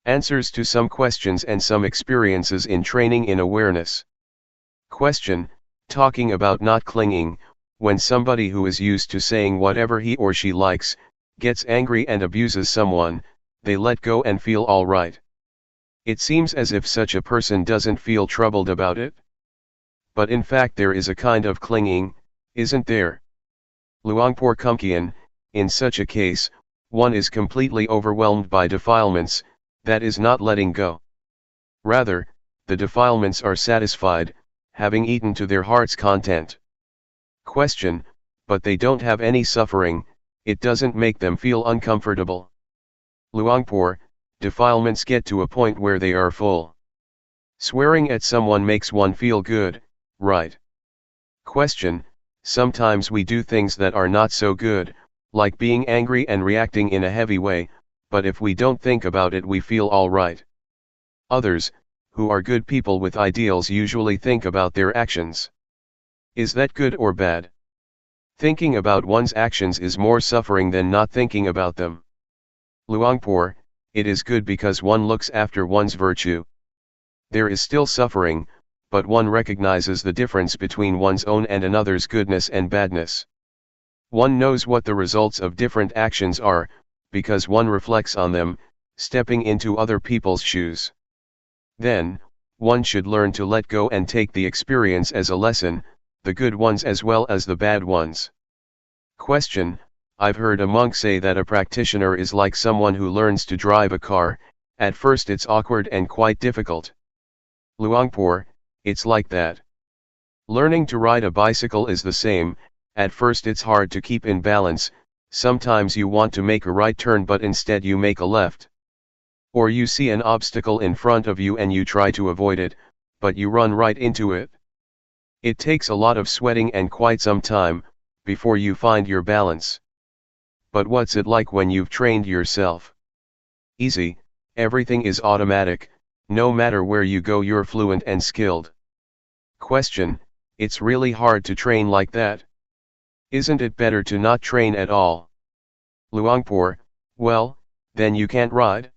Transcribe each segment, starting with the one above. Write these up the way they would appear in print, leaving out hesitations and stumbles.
Answers to some questions and some experiences in training in awareness. Question: talking about not clinging, when somebody who is used to saying whatever he or she likes, gets angry and abuses someone, they let go and feel all right. It seems as if such a person doesn't feel troubled about it. But in fact there is a kind of clinging, isn't there? Luangpor Teean, in such a case, one is completely overwhelmed by defilements, that is not letting go. Rather, the defilements are satisfied, having eaten to their heart's content. Question: but they don't have any suffering, it doesn't make them feel uncomfortable. Luangpor: defilements get to a point where they are full. Swearing at someone makes one feel good, right? Question: sometimes we do things that are not so good, like being angry and reacting in a heavy way, but if we don't think about it we feel all right. Others, who are good people with ideals, usually think about their actions. Is that good or bad? Thinking about one's actions is more suffering than not thinking about them. Luangpor: it is good because one looks after one's virtue. There is still suffering, but one recognizes the difference between one's own and another's goodness and badness. One knows what the results of different actions are, because one reflects on them, stepping into other people's shoes. Then, one should learn to let go and take the experience as a lesson, the good ones as well as the bad ones. Question: I've heard a monk say that a practitioner is like someone who learns to drive a car. At first it's awkward and quite difficult. Luangpor: it's like that. Learning to ride a bicycle is the same. At first it's hard to keep in balance. Sometimes you want to make a right turn but instead you make a left. Or you see an obstacle in front of you and you try to avoid it, but you run right into it. It takes a lot of sweating and quite some time, before you find your balance. But what's it like when you've trained yourself? Easy, everything is automatic, no matter where you go you're fluent and skilled. Question: it's really hard to train like that? Isn't it better to not train at all? Luangpor: well, then you can't ride.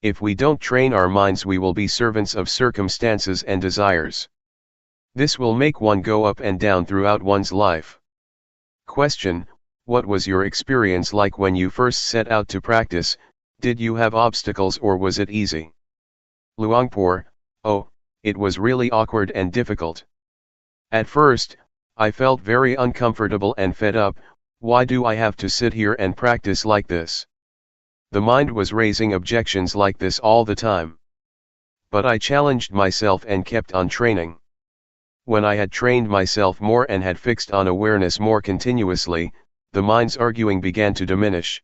If we don't train our minds we will be servants of circumstances and desires. This will make one go up and down throughout one's life. Question: what was your experience like when you first set out to practice? Did you have obstacles or was it easy? Luangpor: oh, it was really awkward and difficult. At first, I felt very uncomfortable and fed up. Why do I have to sit here and practice like this? The mind was raising objections like this all the time. But I challenged myself and kept on training. When I had trained myself more and had fixed on awareness more continuously, the mind's arguing began to diminish.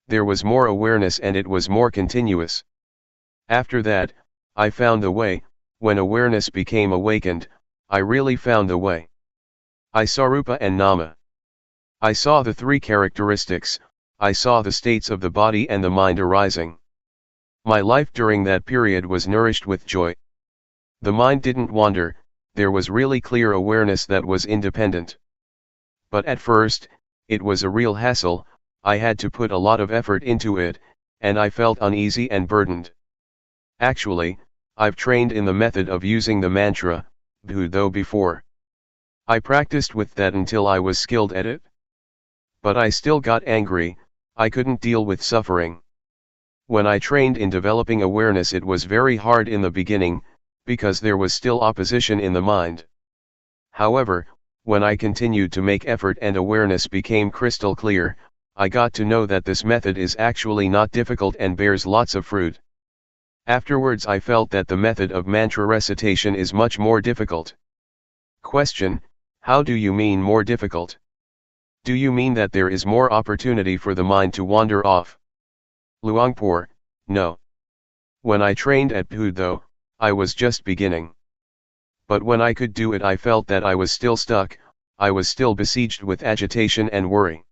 There was more awareness and it was more continuous. After that, I found the way. When awareness became awakened, I really found the way. I saw Rupa and Nama. I saw the three characteristics, I saw the states of the body and the mind arising. My life during that period was nourished with joy. The mind didn't wander, there was really clear awareness that was independent. But at first, it was a real hassle, I had to put a lot of effort into it, and I felt uneasy and burdened. Actually, I've trained in the method of using the mantra, though before. I practiced with that until I was skilled at it. But I still got angry, I couldn't deal with suffering. When I trained in developing awareness it was very hard in the beginning, because there was still opposition in the mind. However, when I continued to make effort and awareness became crystal clear, I got to know that this method is actually not difficult and bears lots of fruit. Afterwards I felt that the method of mantra recitation is much more difficult. Question: how do you mean more difficult? Do you mean that there is more opportunity for the mind to wander off? Luangpor, no. When I trained at Phu though, I was just beginning. But when I could do it I felt that I was still stuck, I was still besieged with agitation and worry.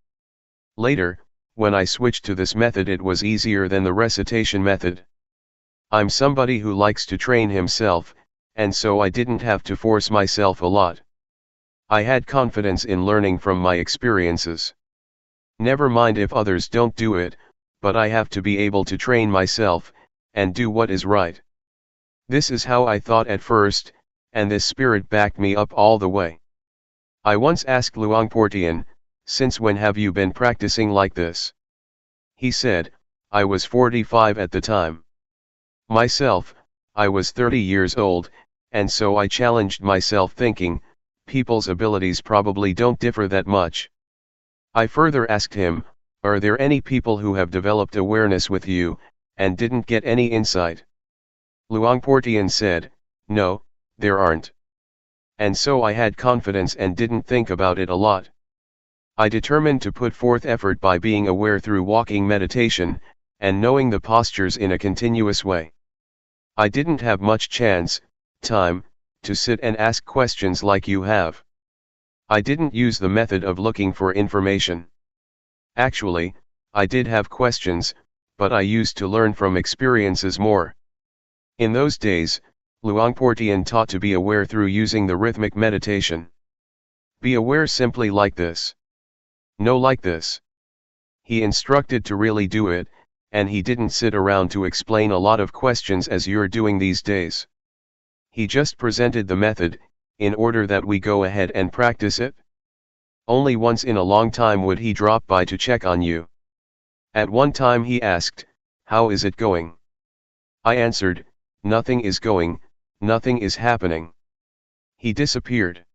Later, when I switched to this method it was easier than the recitation method. I'm somebody who likes to train himself, and so I didn't have to force myself a lot. I had confidence in learning from my experiences. Never mind if others don't do it, but I have to be able to train myself, and do what is right. This is how I thought at first, and this spirit backed me up all the way. I once asked Luangpor Teean, "Since when have you been practicing like this?" He said, "I was 45 at the time. Myself, I was 30 years old, and so I challenged myself thinking, people's abilities probably don't differ that much." I further asked him, "Are there any people who have developed awareness with you, and didn't get any insight?" Luangpor Teean said, "No, there aren't." And so I had confidence and didn't think about it a lot. I determined to put forth effort by being aware through walking meditation, and knowing the postures in a continuous way. I didn't have much time, to sit and ask questions like you have. I didn't use the method of looking for information. Actually, I did have questions, but I used to learn from experiences more. In those days, Luangpor Teean taught to be aware through using the rhythmic meditation. Be aware simply like this. No like this. He instructed to really do it, and he didn't sit around to explain a lot of questions as you're doing these days. He just presented the method, in order that we go ahead and practice it. Only once in a long time would he drop by to check on you. At one time he asked, "How is it going?" I answered, "Nothing is going, nothing is happening." He disappeared.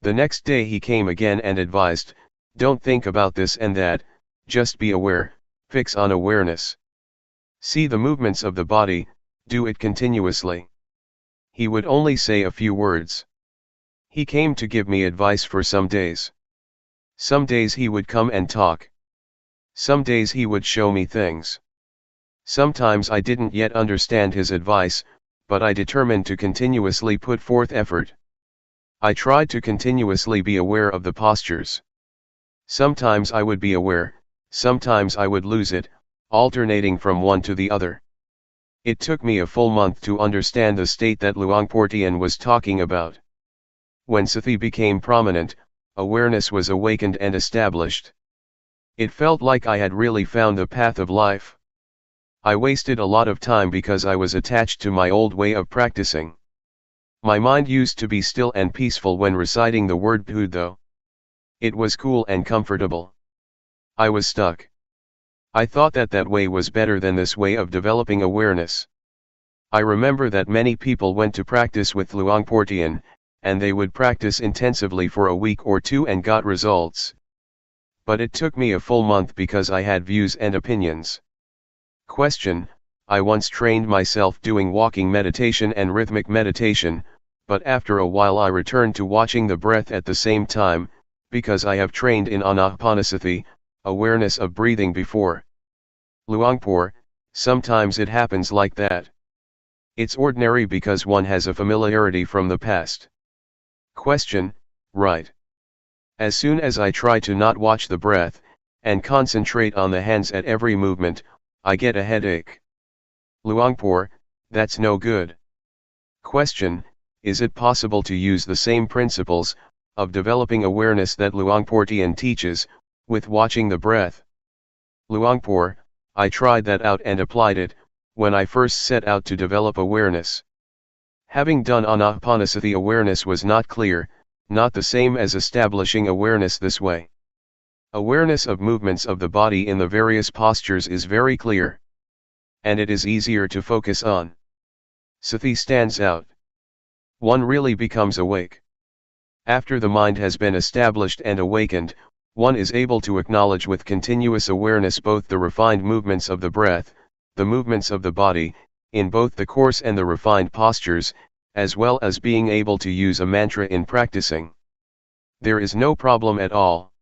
The next day he came again and advised, "Don't think about this and that, just be aware, fix on awareness. See the movements of the body, do it continuously." He would only say a few words. He came to give me advice for some days. Some days he would come and talk. Some days he would show me things. Sometimes I didn't yet understand his advice, but I determined to continuously put forth effort. I tried to continuously be aware of the postures. Sometimes I would be aware, sometimes I would lose it, alternating from one to the other. It took me a full month to understand the state that Luangpor Teean was talking about. When sati became prominent, awareness was awakened and established. It felt like I had really found the path of life. I wasted a lot of time because I was attached to my old way of practicing. My mind used to be still and peaceful when reciting the word Phu though. It was cool and comfortable. I was stuck. I thought that that way was better than this way of developing awareness. I remember that many people went to practice with Luangpor Teean, and they would practice intensively for a week or two and got results. But it took me a full month because I had views and opinions. Question: I once trained myself doing walking meditation and rhythmic meditation, but after a while I returned to watching the breath at the same time, because I have trained in anapanasati, awareness of breathing before. Luangpor, sometimes it happens like that. It's ordinary because one has a familiarity from the past. Question: right. As soon as I try to not watch the breath, and concentrate on the hands at every movement, I get a headache. Luangpor, that's no good. Question: is it possible to use the same principles, of developing awareness that Luangpor Teean teaches, with watching the breath? Luangpor, I tried that out and applied it, when I first set out to develop awareness. Having done anapanasati, awareness was not clear, not the same as establishing awareness this way. Awareness of movements of the body in the various postures is very clear. And it is easier to focus on. Sati stands out. One really becomes awake. After the mind has been established and awakened, one is able to acknowledge with continuous awareness both the refined movements of the breath, the movements of the body, in both the coarse and the refined postures, as well as being able to use a mantra in practicing. There is no problem at all.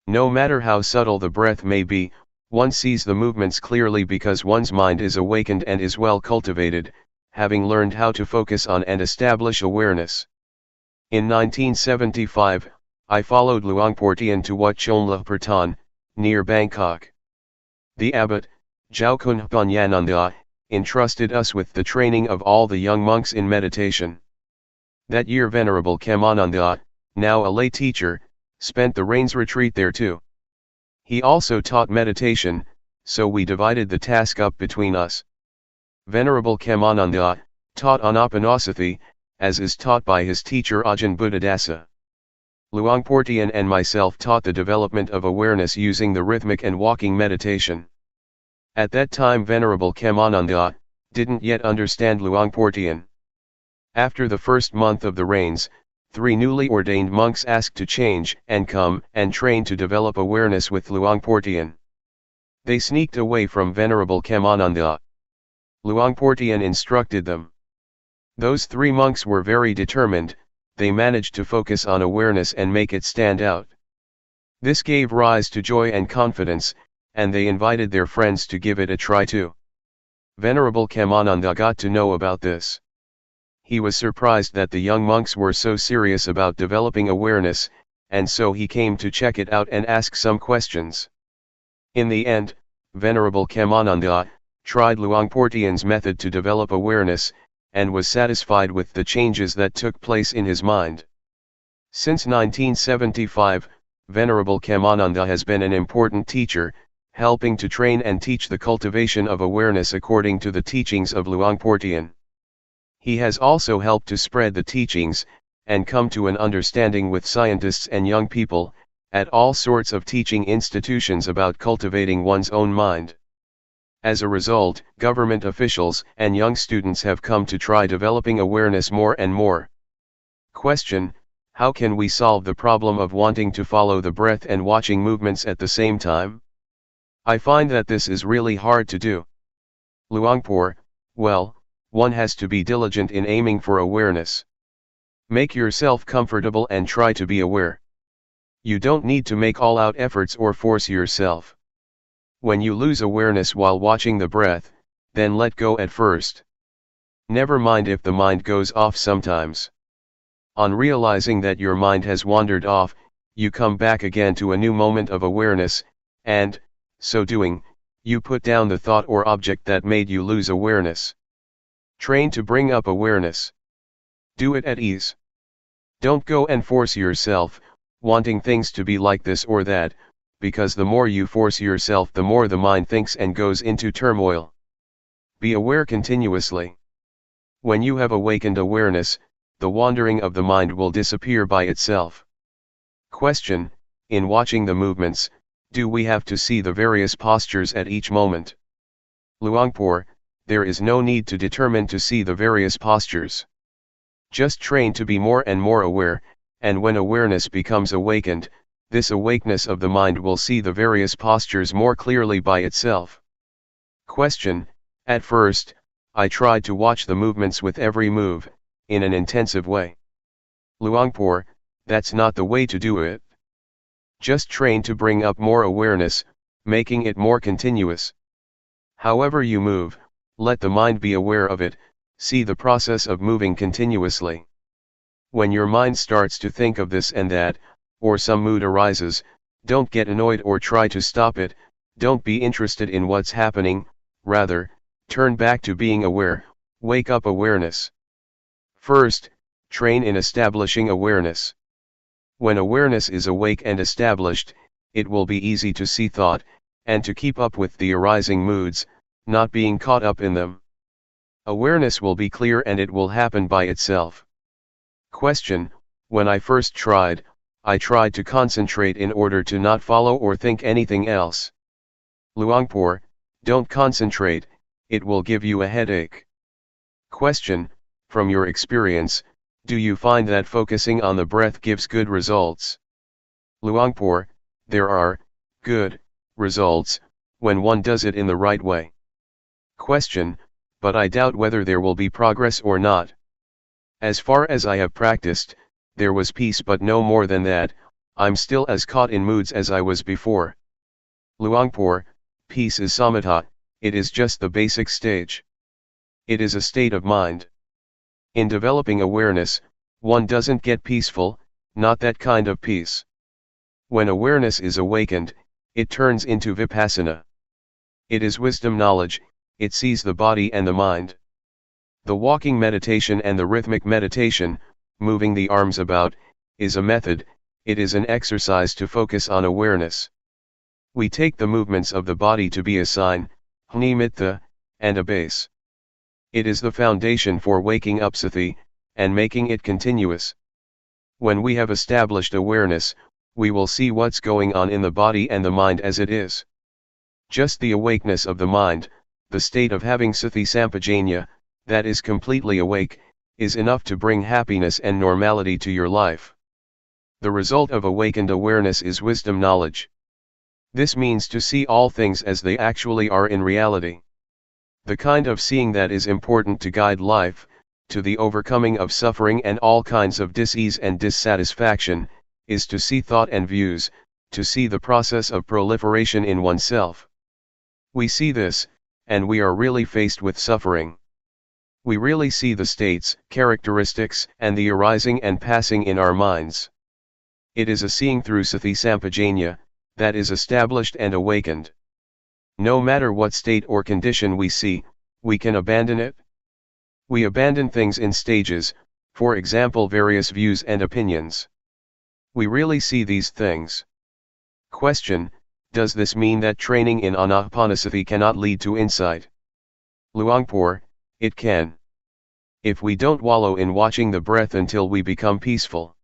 No matter how subtle the breath may be, one sees the movements clearly because one's mind is awakened and is well cultivated, having learned how to focus on and establish awareness. In 1975, I followed Luangpor Teean to Wat Luangpor Teean, near Bangkok. The abbot, Jaukun Panyananda, entrusted us with the training of all the young monks in meditation. That year Venerable Khemananda, now a lay teacher, spent the rains retreat there too. He also taught meditation, so we divided the task up between us. Venerable Khemananda taught Anapanasati, as is taught by his teacher Ajahn Buddhadasa. Luangpor Teean and myself taught the development of awareness using the rhythmic and walking meditation. At that time Venerable Khemananda didn't yet understand Luangpor Teean. After the first month of the rains, 3 newly ordained monks asked to change and come and train to develop awareness with Luangpor Teean. They sneaked away from Venerable Khemananda. Luangpor Teean instructed them. Those 3 monks were very determined, they managed to focus on awareness and make it stand out. This gave rise to joy and confidence, and they invited their friends to give it a try too. Venerable Khemananda got to know about this. He was surprised that the young monks were so serious about developing awareness, and so he came to check it out and ask some questions. In the end, Venerable Khemananda tried Luangpor Teean's method to develop awareness, and was satisfied with the changes that took place in his mind. Since 1975, Venerable Khemananda has been an important teacher, helping to train and teach the cultivation of awareness according to the teachings of Luangpor Teean. He has also helped to spread the teachings, and come to an understanding with scientists and young people, at all sorts of teaching institutions about cultivating one's own mind. As a result, government officials and young students have come to try developing awareness more and more. Question: how can we solve the problem of wanting to follow the breath and watching movements at the same time? I find that this is really hard to do. Luangpor: well, one has to be diligent in aiming for awareness. Make yourself comfortable and try to be aware. You don't need to make all-out efforts or force yourself. When you lose awareness while watching the breath, then let go at first. Never mind if the mind goes off sometimes. On realizing that your mind has wandered off, you come back again to a new moment of awareness, and, so doing, you put down the thought or object that made you lose awareness. Train to bring up awareness. Do it at ease. Don't go and force yourself, wanting things to be like this or that, because the more you force yourself the more the mind thinks and goes into turmoil. Be aware continuously. When you have awakened awareness, the wandering of the mind will disappear by itself. Question: in watching the movements, do we have to see the various postures at each moment? Luangpor: there is no need to determine to see the various postures. Just train to be more and more aware, and when awareness becomes awakened, this awakeness of the mind will see the various postures more clearly by itself. Question: at first, I tried to watch the movements with every move, in an intensive way. Luangpor: that's not the way to do it. Just train to bring up more awareness, making it more continuous. However you move, let the mind be aware of it, see the process of moving continuously. When your mind starts to think of this and that, or some mood arises, don't get annoyed or try to stop it, don't be interested in what's happening, rather, turn back to being aware, wake up awareness. First, train in establishing awareness. When awareness is awake and established, it will be easy to see thought, and to keep up with the arising moods, not being caught up in them. Awareness will be clear and it will happen by itself. Question: when I first tried, I tried to concentrate in order to not follow or think anything else. Luangpor: don't concentrate, it will give you a headache. Question: from your experience, do you find that focusing on the breath gives good results? Luangpor: there are good results when one does it in the right way. Question: but I doubt whether there will be progress or not. As far as I have practiced, there was peace but no more than that. I'm still as caught in moods as I was before. Luangpor, peace is samatha, it is just the basic stage. It is a state of mind. In developing awareness, one doesn't get peaceful, not that kind of peace. When awareness is awakened, it turns into Vipassana. It is wisdom knowledge, it sees the body and the mind. The walking meditation and the rhythmic meditation, moving the arms about, is a method, it is an exercise to focus on awareness. We take the movements of the body to be a sign, nimitta, and a base. It is the foundation for waking up sati, and making it continuous. When we have established awareness, we will see what's going on in the body and the mind as it is. Just the awakeness of the mind, the state of having sati sampajanya, that is completely awake, is enough to bring happiness and normality to your life. The result of awakened awareness is wisdom knowledge. This means to see all things as they actually are in reality. The kind of seeing that is important to guide life, to the overcoming of suffering and all kinds of dis-ease and dissatisfaction, is to see thought and views, to see the process of proliferation in oneself. We see this, and we are really faced with suffering. We really see the states, characteristics, and the arising and passing in our minds. It is a seeing through sati sampajanya, that is established and awakened. No matter what state or condition we see, we can abandon it. We abandon things in stages, for example various views and opinions. We really see these things. Question: does this mean that training in anapanasati cannot lead to insight? Luangpor, it can. If we don't wallow in watching the breath until we become peaceful.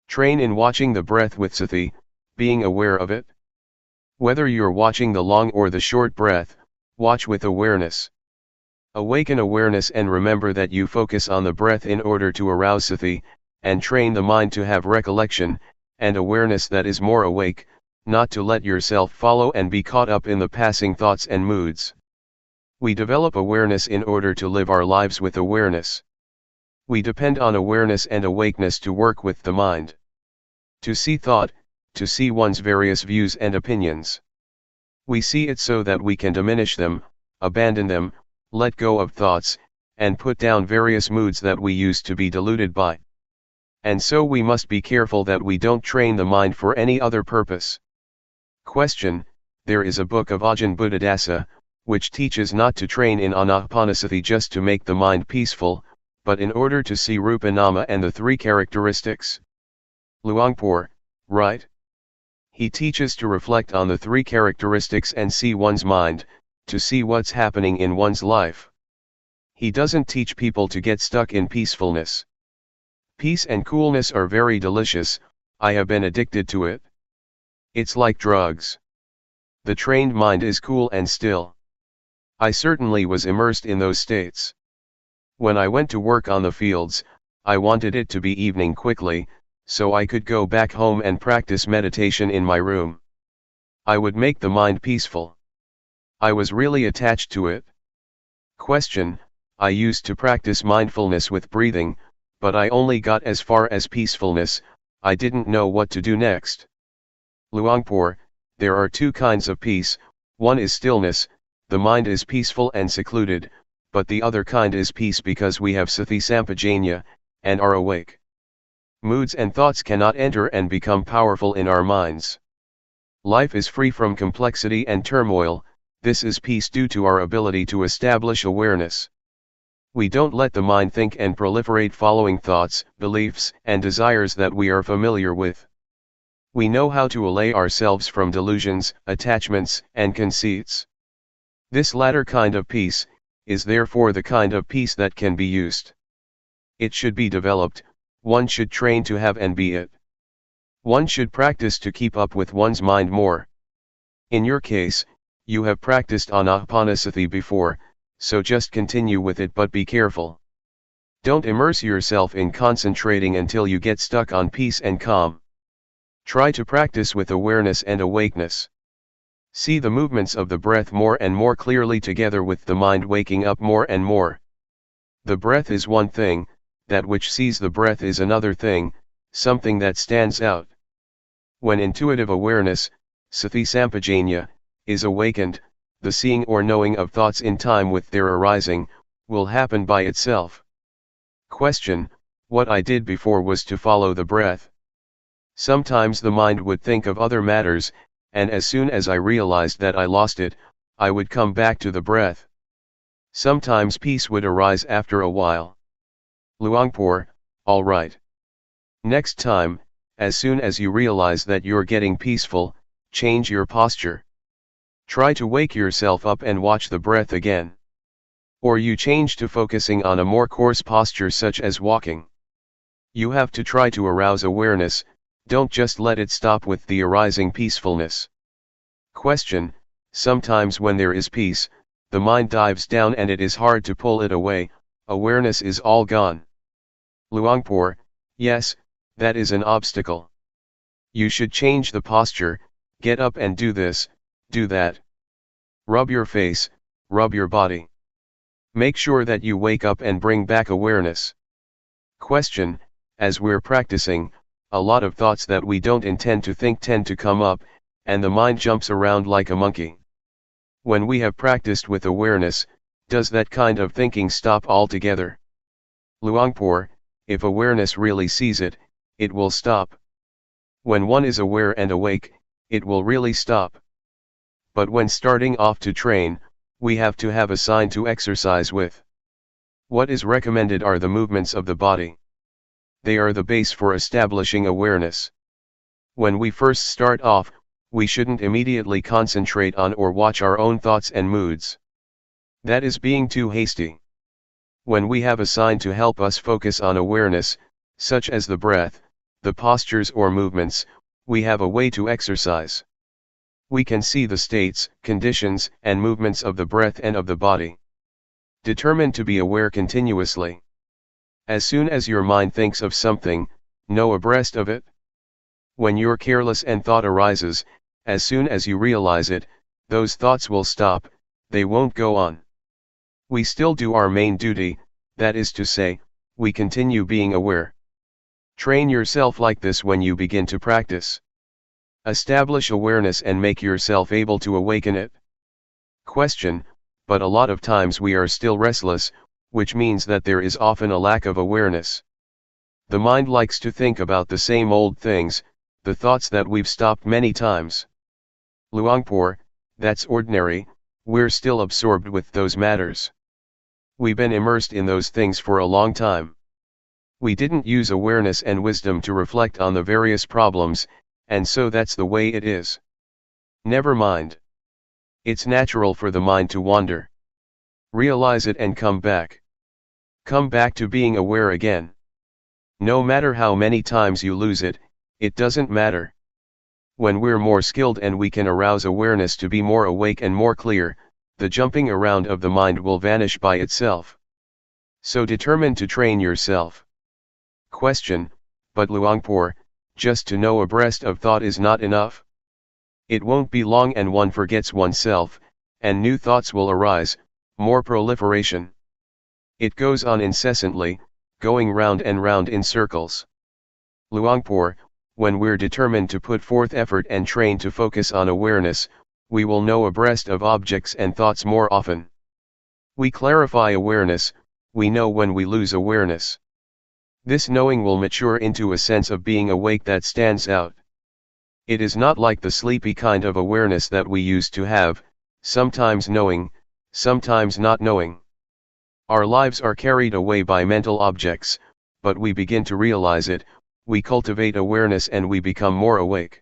Train in watching the breath with sati, being aware of it. Whether you're watching the long or the short breath, watch with awareness. Awaken awareness and remember that you focus on the breath in order to arouse sati, and train the mind to have recollection, and awareness that is more awake, not to let yourself follow and be caught up in the passing thoughts and moods. We develop awareness in order to live our lives with awareness. We depend on awareness and awakeness to work with the mind. To see thought, to see one's various views and opinions. We see it so that we can diminish them, abandon them, let go of thoughts, and put down various moods that we used to be deluded by. And so we must be careful that we don't train the mind for any other purpose. Question: there is a book of Ajahn Buddhadasa, which teaches not to train in anapanasati just to make the mind peaceful, but in order to see rupa nama and the three characteristics. Luangpor, right? He teaches to reflect on the three characteristics and see one's mind, to see what's happening in one's life. He doesn't teach people to get stuck in peacefulness. Peace and coolness are very delicious, I have been addicted to it. It's like drugs. The trained mind is cool and still. I certainly was immersed in those states. When I went to work on the fields, I wanted it to be evening quickly, so I could go back home and practice meditation in my room. I would make the mind peaceful. I was really attached to it. Question: I used to practice mindfulness with breathing, but I only got as far as peacefulness, I didn't know what to do next. Luangpor, there are two kinds of peace, one is stillness, the mind is peaceful and secluded, but the other kind is peace because we have sati sampajanya, and are awake. Moods and thoughts cannot enter and become powerful in our minds. Life is free from complexity and turmoil, this is peace due to our ability to establish awareness. We don't let the mind think and proliferate following thoughts, beliefs, and desires that we are familiar with. We know how to allay ourselves from delusions, attachments, and conceits. This latter kind of peace is therefore the kind of peace that can be used. It should be developed, one should train to have and be it. One should practice to keep up with one's mind more. In your case, you have practiced anapanasati before, so just continue with it but be careful. Don't immerse yourself in concentrating until you get stuck on peace and calm. Try to practice with awareness and awakeness. See the movements of the breath more and more clearly together with the mind waking up more and more. The breath is one thing, that which sees the breath is another thing, something that stands out. When intuitive awareness, sati sampajanya, is awakened, the seeing or knowing of thoughts in time with their arising, will happen by itself. Question: what I did before was to follow the breath. Sometimes the mind would think of other matters, and as soon as I realized that I lost it, I would come back to the breath. Sometimes peace would arise after a while. Luangpor: all right. Next time, as soon as you realize that you're getting peaceful, change your posture. Try to wake yourself up and watch the breath again. Or you change to focusing on a more coarse posture such as walking. You have to try to arouse awareness, don't just let it stop with the arising peacefulness. Question: sometimes when there is peace, the mind dives down and it is hard to pull it away, awareness is all gone. Luangpor: yes, that is an obstacle. You should change the posture, get up and do this, do that. Rub your face, rub your body. Make sure that you wake up and bring back awareness. Question: as we're practicing, a lot of thoughts that we don't intend to think tend to come up, and the mind jumps around like a monkey. When we have practiced with awareness, does that kind of thinking stop altogether? Luangpor: if awareness really sees it, it will stop. When one is aware and awake, it will really stop. But when starting off to train, we have to have a sign to exercise with. What is recommended are the movements of the body. They are the base for establishing awareness. When we first start off, we shouldn't immediately concentrate on or watch our own thoughts and moods. That is being too hasty. When we have a sign to help us focus on awareness, such as the breath, the postures or movements, we have a way to exercise. We can see the states, conditions, and movements of the breath and of the body. Determine to be aware continuously. As soon as your mind thinks of something, know abreast of it. When you're careless and thought arises, as soon as you realize it, those thoughts will stop, they won't go on. We still do our main duty, that is to say, we continue being aware. Train yourself like this when you begin to practice. Establish awareness and make yourself able to awaken it. Question: but a lot of times we are still restless, which means that there is often a lack of awareness. The mind likes to think about the same old things, the thoughts that we've stopped many times. Luangpor: that's ordinary, we're still absorbed with those matters. We've been immersed in those things for a long time. We didn't use awareness and wisdom to reflect on the various problems, and so that's the way it is. Never mind. It's natural for the mind to wander. Realize it and come back. Come back to being aware again. No matter how many times you lose it, it doesn't matter. When we're more skilled and we can arouse awareness to be more awake and more clear, the jumping around of the mind will vanish by itself. So determine to train yourself. Question: but Luangpor, just to know abreast of thought is not enough. It won't be long and one forgets oneself, and new thoughts will arise, more proliferation. It goes on incessantly, going round and round in circles. Luangpor: when we're determined to put forth effort and train to focus on awareness, we will know abreast of objects and thoughts more often. We clarify awareness, we know when we lose awareness. This knowing will mature into a sense of being awake that stands out. It is not like the sleepy kind of awareness that we used to have, sometimes knowing, sometimes not knowing. Our lives are carried away by mental objects, but we begin to realize it, we cultivate awareness and we become more awake.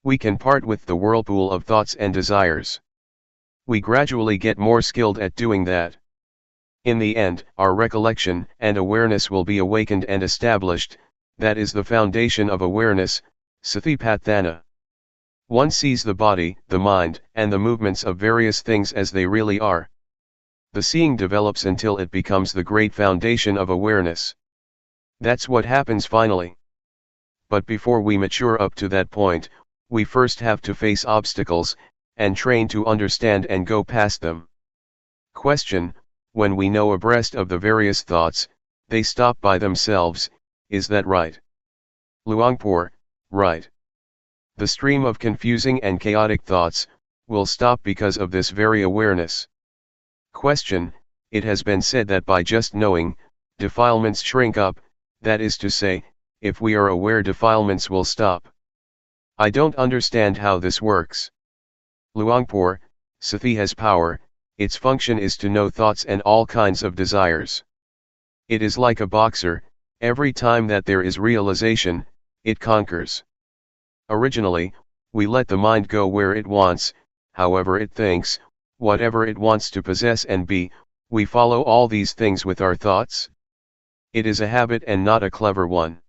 We can part with the whirlpool of thoughts and desires. We gradually get more skilled at doing that. In the end, our recollection and awareness will be awakened and established, that is the foundation of awareness, satipatthana. One sees the body, the mind, and the movements of various things as they really are. The seeing develops until it becomes the great foundation of awareness. That's what happens finally. But before we mature up to that point, we first have to face obstacles, and train to understand and go past them. Question: when we know abreast of the various thoughts, they stop by themselves, is that right? Luangpor: right. The stream of confusing and chaotic thoughts will stop because of this very awareness. Question: It has been said that by just knowing, defilements shrink up, that is to say, if we are aware, defilements will stop. I don't understand how this works. Luangpor, Sati has power, its function is to know thoughts and all kinds of desires. It is like a boxer, every time that there is realization, it conquers. Originally, we let the mind go where it wants, however it thinks, whatever it wants to possess and be, we follow all these things with our thoughts. It is a habit and not a clever one.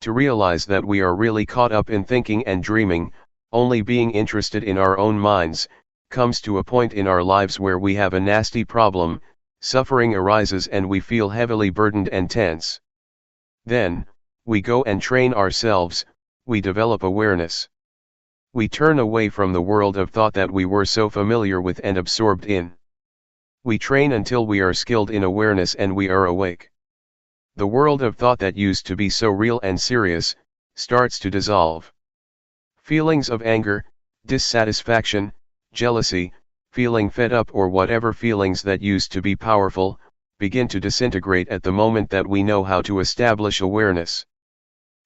To realize that we are really caught up in thinking and dreaming, only being interested in our own minds, comes to a point in our lives where we have a nasty problem, suffering arises and we feel heavily burdened and tense. Then, we go and train ourselves, we develop awareness. We turn away from the world of thought that we were so familiar with and absorbed in. We train until we are skilled in awareness and we are awake. The world of thought that used to be so real and serious, starts to dissolve. Feelings of anger, dissatisfaction, jealousy, feeling fed up or whatever feelings that used to be powerful, begin to disintegrate at the moment that we know how to establish awareness.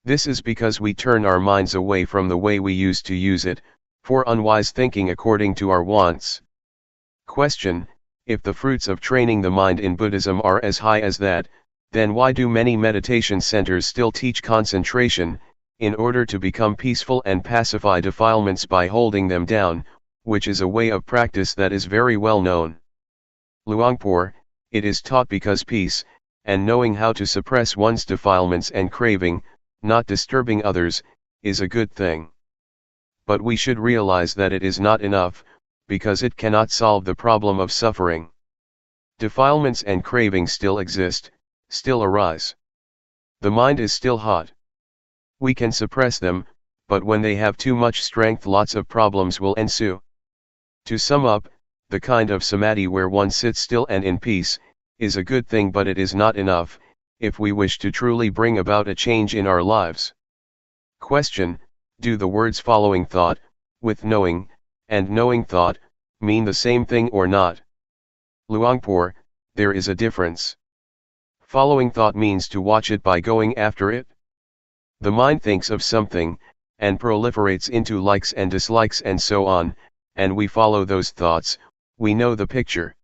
This is because we turn our minds away from the way we used to use it, for unwise thinking according to our wants. Question: If the fruits of training the mind in Buddhism are as high as that, then why do many meditation centers still teach concentration, in order to become peaceful and pacify defilements by holding them down, which is a way of practice that is very well known? Luangpor, it is taught because peace, and knowing how to suppress one's defilements and craving, not disturbing others, is a good thing. But we should realize that it is not enough, because it cannot solve the problem of suffering. Defilements and cravings still exist, still arise. The mind is still hot. We can suppress them, but when they have too much strength, lots of problems will ensue. To sum up, the kind of samadhi where one sits still and in peace, is a good thing, but it is not enough, if we wish to truly bring about a change in our lives. Question: Do the words following thought, with knowing, and knowing thought, mean the same thing or not? Luangpor, there is a difference. Following thought means to watch it by going after it. The mind thinks of something, and proliferates into likes and dislikes and so on, and we follow those thoughts, we know the picture.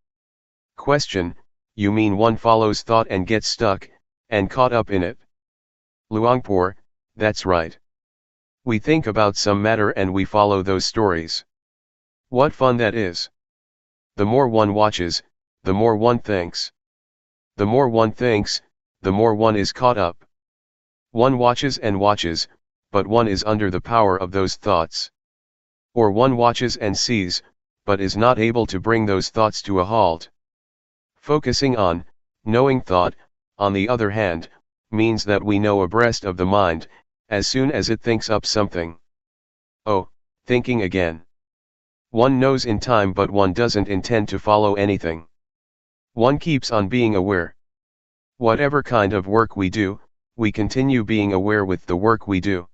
Question: You mean one follows thought and gets stuck, and caught up in it? Luangpor, that's right. We think about some matter and we follow those stories. What fun that is! The more one watches, the more one thinks. The more one thinks, the more one is caught up. One watches and watches, but one is under the power of those thoughts. Or one watches and sees, but is not able to bring those thoughts to a halt. Focusing on, knowing thought, on the other hand, means that we know abreast of the mind, as soon as it thinks up something. Oh, thinking again. One knows in time, but one doesn't intend to follow anything. One keeps on being aware. Whatever kind of work we do, we continue being aware with the work we do.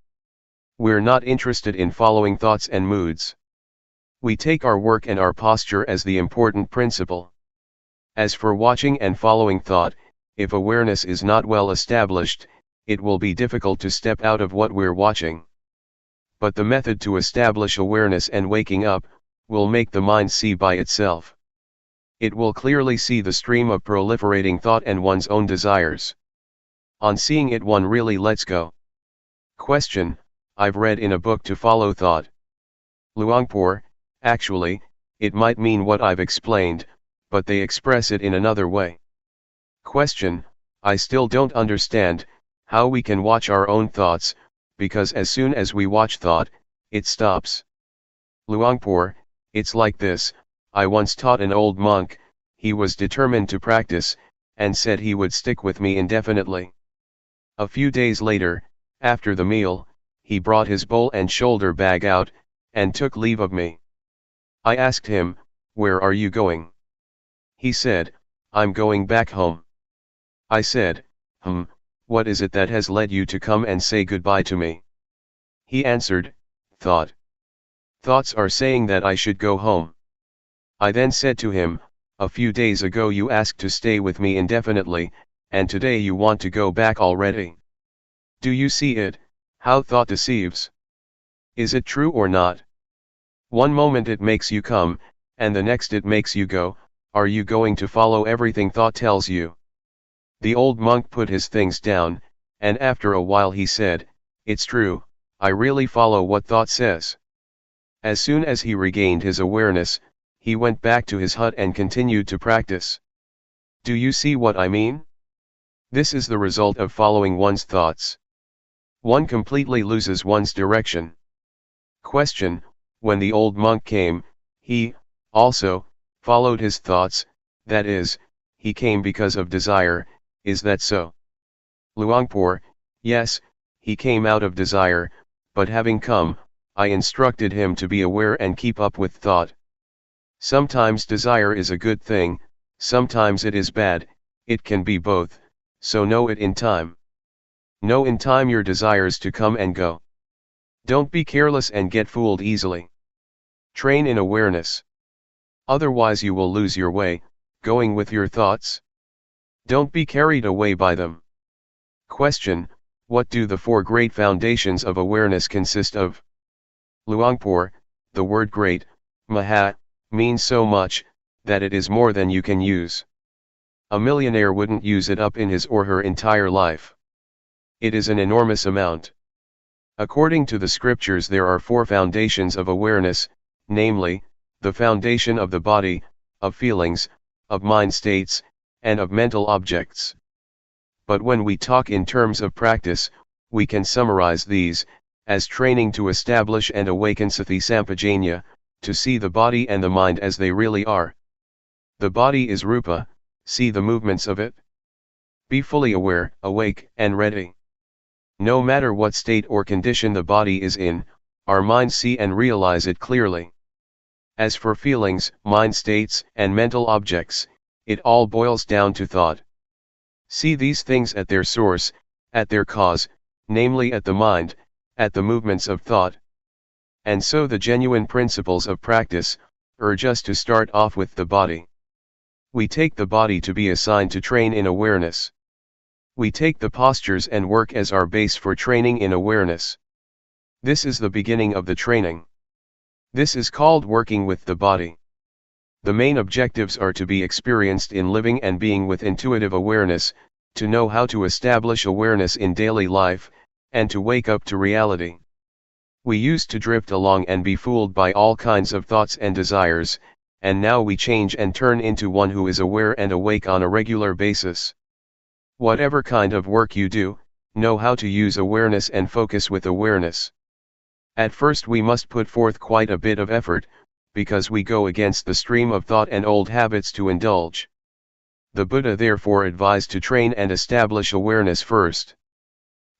We're not interested in following thoughts and moods. We take our work and our posture as the important principle. As for watching and following thought, if awareness is not well established, it will be difficult to step out of what we're watching. But the method to establish awareness and waking up, will make the mind see by itself. It will clearly see the stream of proliferating thought and one's own desires. On seeing it, one really lets go. Question: I've read in a book to follow thought. Luangpor, actually, it might mean what I've explained, but they express it in another way. Question: I still don't understand how we can watch our own thoughts, because as soon as we watch thought, it stops. Luangpor, it's like this: I once taught an old monk, he was determined to practice, and said he would stick with me indefinitely. A few days later, after the meal, he brought his bowl and shoulder bag out, and took leave of me. I asked him, "Where are you going?" He said, "I'm going back home." I said, What is it that has led you to come and say goodbye to me?" He answered, thought. Thoughts are saying that I should go home. I then said to him, a few days ago you asked to stay with me indefinitely, and today you want to go back already. Do you see it, how thought deceives? Is it true or not? One moment it makes you come, and the next it makes you go. Are you going to follow everything thought tells you? The old monk put his things down, and after a while he said, it's true, I really follow what thought says. As soon as he regained his awareness, he went back to his hut and continued to practice. Do you see what I mean? This is the result of following one's thoughts. One completely loses one's direction. Question: when the old monk came, he, also, followed his thoughts, that is, he came because of desire, is that so? Luangpor: yes, he came out of desire, but having come, I instructed him to be aware and keep up with thought. Sometimes desire is a good thing, sometimes it is bad, it can be both, so know it in time. Know in time your desires to come and go. Don't be careless and get fooled easily. Train in awareness. Otherwise you will lose your way, going with your thoughts. Don't be carried away by them. Question: what do the four great foundations of awareness consist of? Luangpor: the word great, maha, means so much, that it is more than you can use. A millionaire wouldn't use it up in his or her entire life. It is an enormous amount. According to the scriptures there are four foundations of awareness, namely, the foundation of the body, of feelings, of mind states, and of mental objects. But when we talk in terms of practice, we can summarize these, as training to establish and awaken sati sampajanya, to see the body and the mind as they really are. The body is rupa, see the movements of it. Be fully aware, awake, and ready. No matter what state or condition the body is in, our minds see and realize it clearly. As for feelings, mind states, and mental objects, it all boils down to thought. See these things at their source, at their cause, namely at the mind, at the movements of thought. And so the genuine principles of practice urge us to start off with the body. We take the body to be assigned to train in awareness. We take the postures and work as our base for training in awareness. This is the beginning of the training. This is called working with the body. The main objectives are to be experienced in living and being with intuitive awareness, to know how to establish awareness in daily life, and to wake up to reality. We used to drift along and be fooled by all kinds of thoughts and desires, and now we change and turn into one who is aware and awake on a regular basis. Whatever kind of work you do, know how to use awareness and focus with awareness. At first we must put forth quite a bit of effort, because we go against the stream of thought and old habits to indulge. The Buddha therefore advised to train and establish awareness first.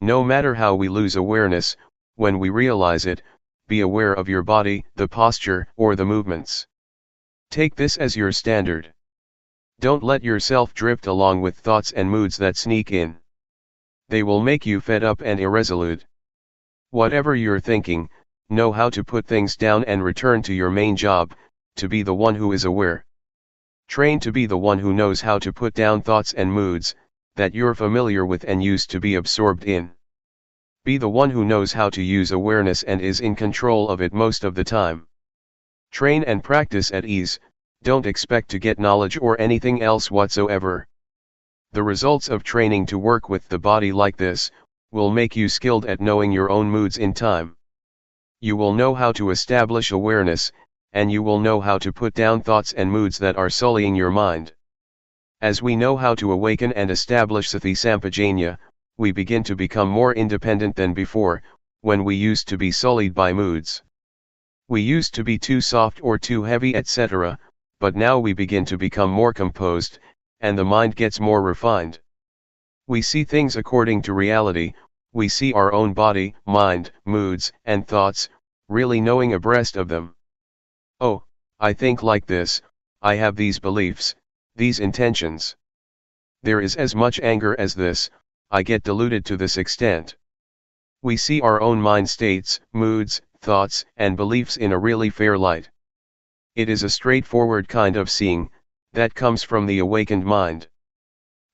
No matter how we lose awareness, when we realize it, be aware of your body, the posture, or the movements. Take this as your standard. Don't let yourself drift along with thoughts and moods that sneak in. They will make you fed up and irresolute. Whatever you're thinking, know how to put things down and return to your main job, to be the one who is aware. Train to be the one who knows how to put down thoughts and moods that you're familiar with and used to be absorbed in. Be the one who knows how to use awareness and is in control of it most of the time. Train and practice at ease, don't expect to get knowledge or anything else whatsoever. The results of training to work with the body like this, will make you skilled at knowing your own moods in time. You will know how to establish awareness, and you will know how to put down thoughts and moods that are sullying your mind. As we know how to awaken and establish sati sampajanya, we begin to become more independent than before, when we used to be sullied by moods. We used to be too soft or too heavy, etc., but now we begin to become more composed, and the mind gets more refined. We see things according to reality, we see our own body, mind, moods, and thoughts, really knowing abreast of them. Oh, I think like this, I have these beliefs, these intentions. There is as much anger as this, I get deluded to this extent. We see our own mind states, moods, thoughts, and beliefs in a really fair light. It is a straightforward kind of seeing, that comes from the awakened mind.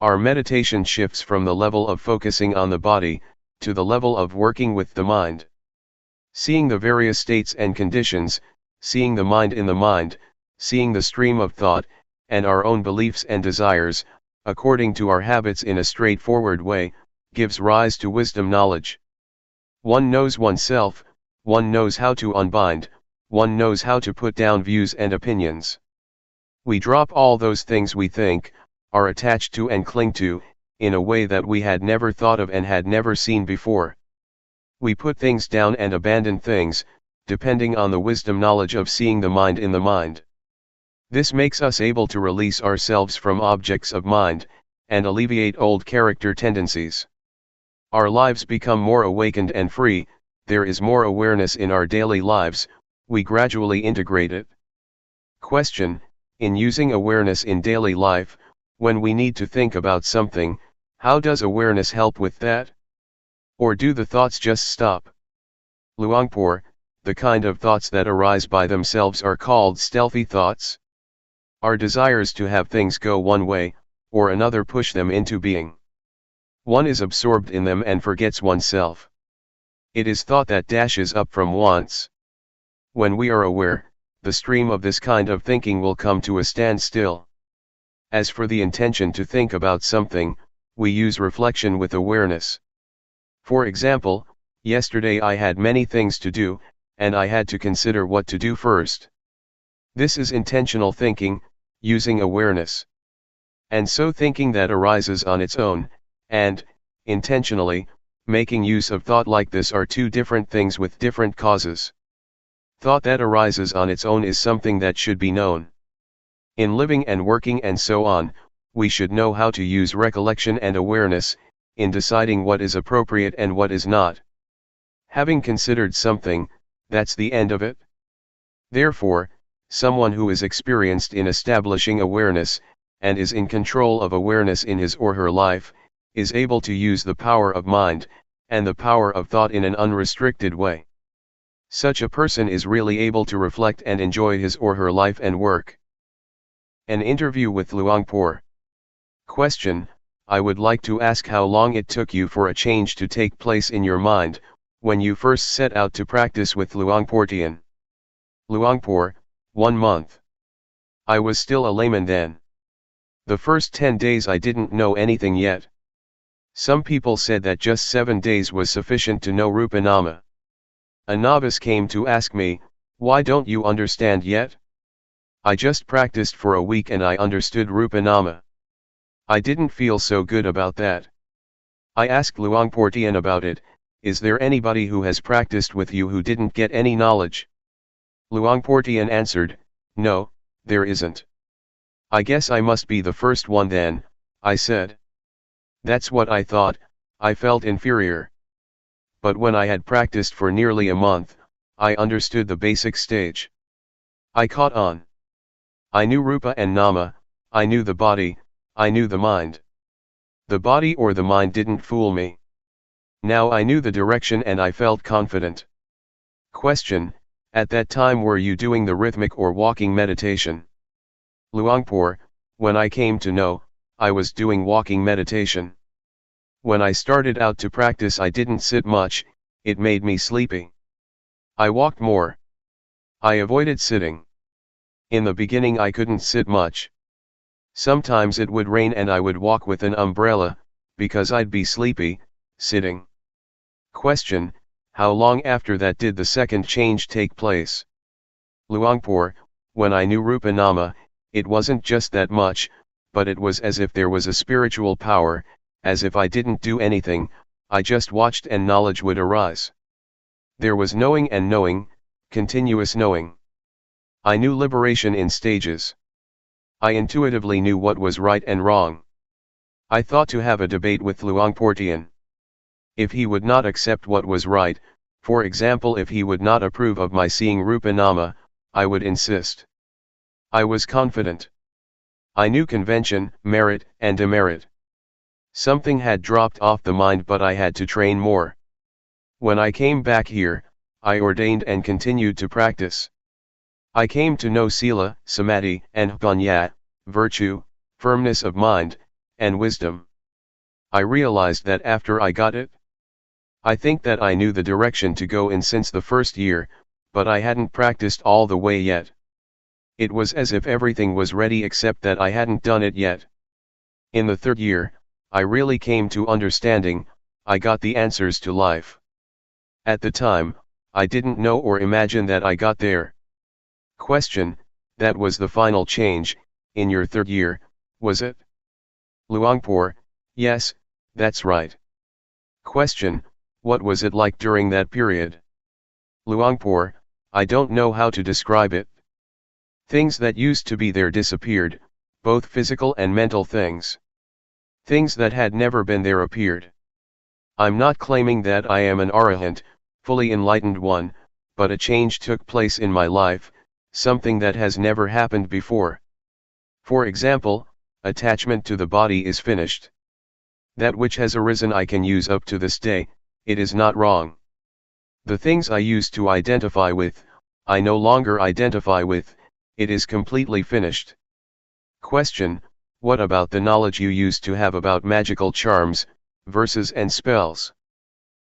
Our meditation shifts from the level of focusing on the body, to the level of working with the mind. Seeing the various states and conditions, seeing the mind in the mind, seeing the stream of thought, and our own beliefs and desires, according to our habits in a straightforward way, gives rise to wisdom knowledge. One knows oneself, one knows how to unbind, one knows how to put down views and opinions. We drop all those things we think, are attached to and cling to, in a way that we had never thought of and had never seen before. We put things down and abandon things, depending on the wisdom knowledge of seeing the mind in the mind. This makes us able to release ourselves from objects of mind, and alleviate old character tendencies. Our lives become more awakened and free, there is more awareness in our daily lives, we gradually integrate it. Question: in using awareness in daily life, when we need to think about something, how does awareness help with that? Or do the thoughts just stop? Luangpor: the kind of thoughts that arise by themselves are called stealthy thoughts. Our desires to have things go one way, or another push them into being. One is absorbed in them and forgets oneself. It is thought that dashes up from wants. When we are aware, the stream of this kind of thinking will come to a standstill. As for the intention to think about something, we use reflection with awareness. For example, yesterday I had many things to do, and I had to consider what to do first. This is intentional thinking, using awareness. And so thinking that arises on its own, and, intentionally, making use of thought like this are two different things with different causes. Thought that arises on its own is something that should be known. In living and working and so on, we should know how to use recollection and awareness, in deciding what is appropriate and what is not. Having considered something, that's the end of it. Therefore, someone who is experienced in establishing awareness, and is in control of awareness in his or her life, is able to use the power of mind, and the power of thought in an unrestricted way. Such a person is really able to reflect and enjoy his or her life and work. An interview with Luangpor. Question: I would like to ask how long it took you for a change to take place in your mind, when you first set out to practice with Luangpor Teean. Luangpor: 1 month. I was still a layman then. The first 10 days I didn't know anything yet. Some people said that just 7 days was sufficient to know Rupanama. A novice came to ask me, why don't you understand yet? I just practiced for a week and I understood Rupanama. I didn't feel so good about that. I asked Luangpor Teean about it, is there anybody who has practiced with you who didn't get any knowledge? Luangpor Teean answered, no, there isn't. I guess I must be the first one then, I said. That's what I thought, I felt inferior. But when I had practiced for nearly a month, I understood the basic stage. I caught on. I knew Rupa and Nama, I knew the body, I knew the mind. The body or the mind didn't fool me. Now I knew the direction and I felt confident. Question: at that time were you doing the rhythmic or walking meditation? Luangpor: when I came to know, I was doing walking meditation. When I started out to practice I didn't sit much, it made me sleepy. I walked more. I avoided sitting. In the beginning I couldn't sit much. Sometimes it would rain and I would walk with an umbrella, because I'd be sleepy, sitting. Question: how long after that did the second change take place? Luangpor: when I knew Rupanama, it wasn't just that much, but it was as if there was a spiritual power, as if I didn't do anything, I just watched and knowledge would arise. There was knowing and knowing, continuous knowing. I knew liberation in stages. I intuitively knew what was right and wrong. I thought to have a debate with Luangpor Teean. If he would not accept what was right, for example if he would not approve of my seeing Rupanama, I would insist. I was confident. I knew convention, merit and demerit. Something had dropped off the mind but I had to train more. When I came back here, I ordained and continued to practice. I came to know sila, samadhi, and panya, virtue, firmness of mind, and wisdom. I realized that after I got it, I think that I knew the direction to go in since the first year, but I hadn't practiced all the way yet. It was as if everything was ready except that I hadn't done it yet. In the third year, I really came to understanding, I got the answers to life. At the time, I didn't know or imagine that I got there. Question, that was the final change, in your third year, was it? Luangpor, yes, that's right. Question, what was it like during that period? Luangpor, I don't know how to describe it. Things that used to be there disappeared, both physical and mental things. Things that had never been there appeared. I'm not claiming that I am an arahant, fully enlightened one, but a change took place in my life, something that has never happened before. For example, attachment to the body is finished. That which has arisen I can use up to this day, it is not wrong. The things I used to identify with, I no longer identify with, it is completely finished. Question, what about the knowledge you used to have about magical charms, verses and spells?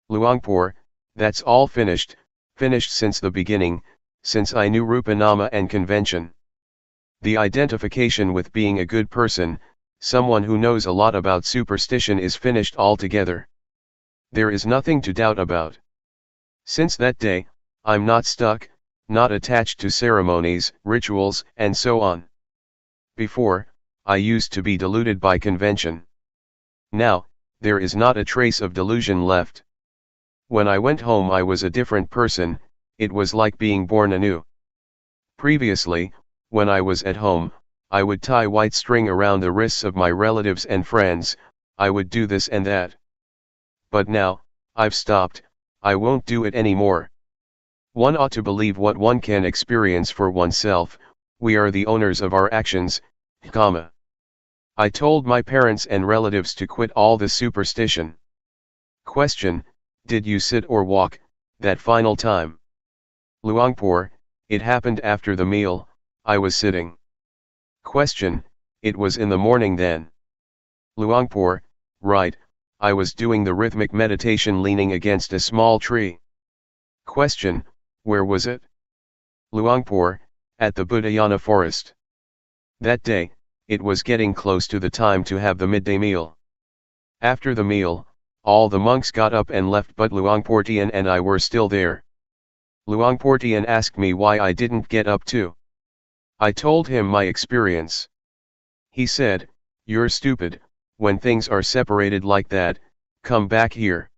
Luangpor, that's all finished, finished since the beginning, since I knew Rupanama and convention. The identification with being a good person, someone who knows a lot about superstition is finished altogether. There is nothing to doubt about. Since that day, I'm not stuck, not attached to ceremonies, rituals, and so on. Before, I used to be deluded by convention. Now, there is not a trace of delusion left. When I went home I was a different person, it was like being born anew. Previously, when I was at home, I would tie white string around the wrists of my relatives and friends, I would do this and that. But now, I've stopped, I won't do it anymore. One ought to believe what one can experience for oneself, we are the owners of our actions, karma. I told my parents and relatives to quit all the superstition. Question, did you sit or walk, that final time? Luangpor, it happened after the meal, I was sitting. Question, it was in the morning then? Luangpor, right, I was doing the rhythmic meditation leaning against a small tree. Question, where was it? Luangpor, at the Budayana forest. That day, it was getting close to the time to have the midday meal. After the meal, all the monks got up and left but Luangpor Teean and I were still there. Luangpor Teean asked me why I didn't get up too. I told him my experience. He said, you're stupid, when things are separated like that, come back here.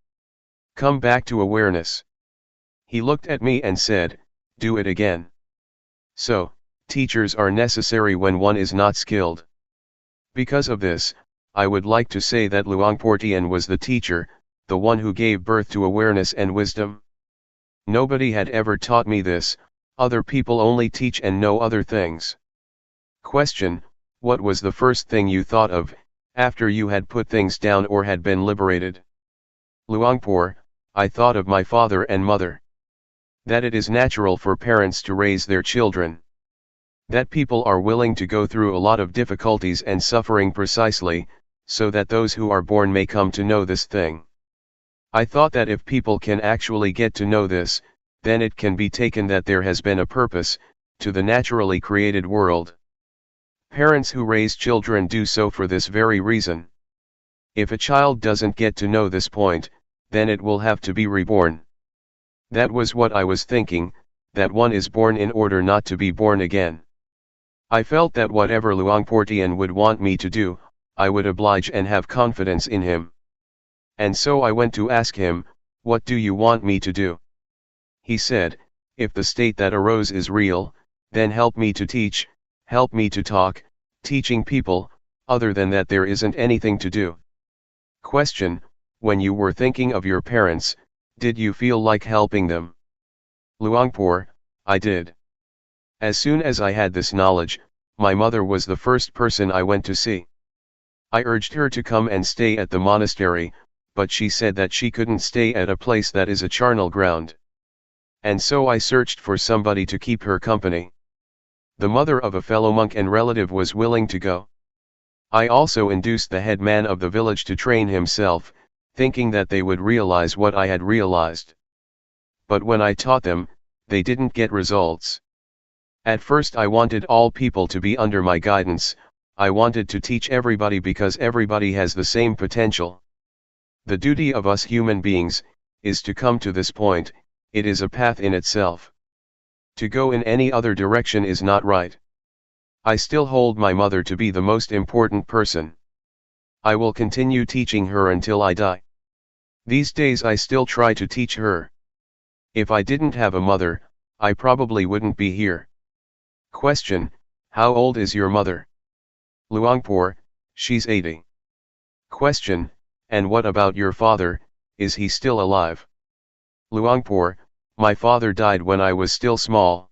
Come back to awareness. He looked at me and said, do it again. So, teachers are necessary when one is not skilled. Because of this, I would like to say that Luangpor Teean was the teacher, the one who gave birth to awareness and wisdom. Nobody had ever taught me this, other people only teach and know other things. Question, what was the first thing you thought of, after you had put things down or had been liberated? Luangpor, I thought of my father and mother. That it is natural for parents to raise their children. That people are willing to go through a lot of difficulties and suffering precisely, so that those who are born may come to know this thing. I thought that if people can actually get to know this, then it can be taken that there has been a purpose, to the naturally created world. Parents who raise children do so for this very reason. If a child doesn't get to know this point, then it will have to be reborn. That was what I was thinking, that one is born in order not to be born again. I felt that whatever Luangpor Teean would want me to do, I would oblige and have confidence in him. And so I went to ask him, what do you want me to do? He said, if the state that arose is real, then help me to teach, help me to talk, teaching people, other than that there isn't anything to do. Question, when you were thinking of your parents, did you feel like helping them? Luangpor, I did. As soon as I had this knowledge, my mother was the first person I went to see. I urged her to come and stay at the monastery, but she said that she couldn't stay at a place that is a charnel ground. and so I searched for somebody to keep her company. The mother of a fellow monk and relative was willing to go. I also induced the headman of the village to train himself, thinking that they would realize what I had realized. But when I taught them, they didn't get results. At first I wanted all people to be under my guidance. I wanted to teach everybody because everybody has the same potential. The duty of us human beings is to come to this point. It is a path in itself. To go in any other direction is not right. I still hold my mother to be the most important person. I will continue teaching her until I die. These days I still try to teach her. If I didn't have a mother, I probably wouldn't be here. Question: how old is your mother? Luangpor: she's 80. Question: and what about your father, is he still alive? Luangpor: my father died when I was still small.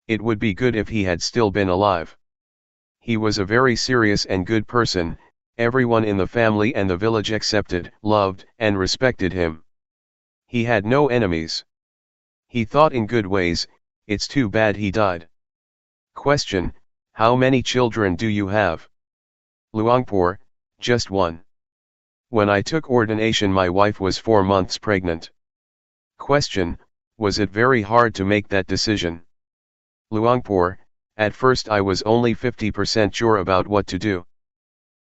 It would be good if he had still been alive. He was a very serious and good person. Everyone in the family and the village accepted, loved, and respected him. He had no enemies. He thought in good ways. It's too bad he died. Question: how many children do you have? Luangpor: just one. When I took ordination my wife was 4 months pregnant. Question: was it very hard to make that decision? Luangpor: at first I was only 50% sure about what to do.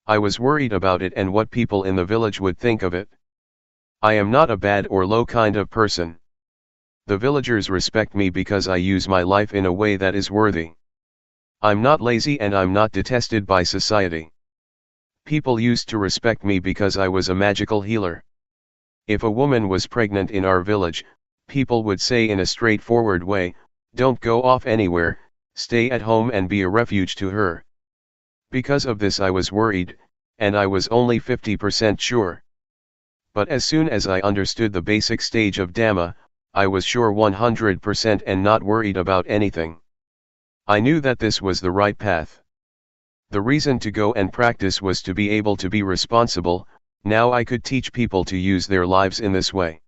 I was worried about it and what people in the village would think of it. I am not a bad or low kind of person. The villagers respect me because I use my life in a way that is worthy. I'm not lazy and I'm not detested by society. People used to respect me because I was a magical healer. If a woman was pregnant in our village, people would say in a straightforward way, don't go off anywhere, stay at home and be a refuge to her. Because of this I was worried, and I was only 50% sure. But as soon as I understood the basic stage of Dhamma, I was sure 100% and not worried about anything. I knew that this was the right path. The reason to go and practice was to be able to be responsible. Now I could teach people to use their lives in this way.